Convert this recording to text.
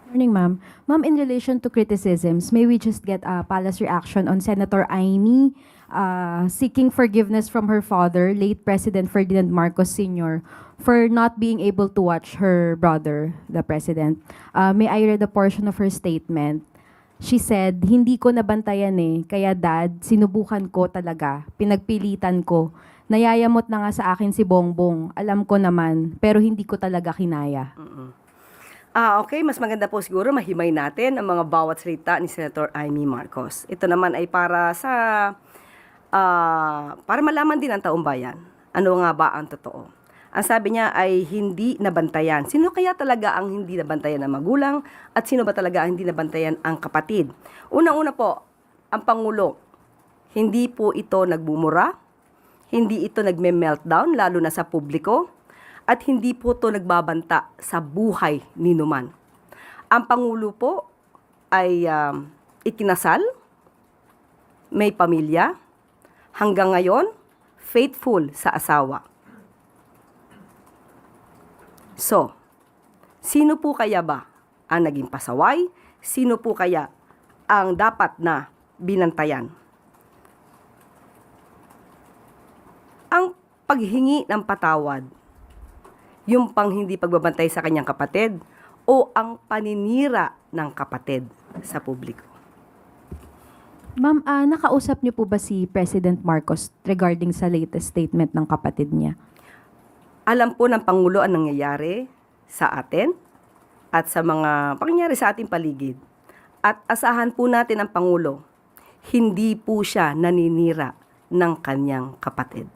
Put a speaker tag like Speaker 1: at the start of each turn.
Speaker 1: Morning, ma'am. Ma'am, in relation to criticisms, may we just get a palace reaction on Senator Amy seeking forgiveness from her father, late President Ferdinand Marcos Sr., for not being able to watch her brother, the president. May I read a portion of her statement? She said, "Hindi ko nabantayan eh, kaya dad, sinubukan ko talaga, pinagpilitan ko. Nayayamot na nga sa akin si Bongbong, alam ko naman, pero hindi ko talaga kinaya."
Speaker 2: Okay, mas maganda po siguro mahimay natin ang mga bawat salita ni Senator Amy Marcos. Ito naman ay para malaman din ang taong bayan. Ano nga ba ang totoo? Ang sabi niya ay hindi nabantayan. Sino kaya talaga ang hindi nabantayan ng magulang at sino ba talaga ang hindi nabantayan ang kapatid? Unang-una po, ang Pangulo, hindi po ito nagbumura, hindi ito nagme-meltdown lalo na sa publiko, at hindi po ito nagbabanta sa buhay ni numan. Ang Pangulo po ay ikinasal, may pamilya, hanggang ngayon, faithful sa asawa. So, sino po kaya ba ang naging pasaway? Sino po kaya ang dapat na binantayan? Ang paghingi ng patawad, yung pang hindi pagbabantay sa kanyang kapatid, o ang paninira ng kapatid sa publiko?
Speaker 1: Ma'am, nakausap niyo po ba si President Marcos regarding sa latest statement ng kapatid niya?
Speaker 2: Alam po ng Pangulo ang nangyayari sa atin at sa mga pangyayari sa ating paligid. At asahan po natin ang Pangulo, hindi po siya naninira ng kanyang kapatid.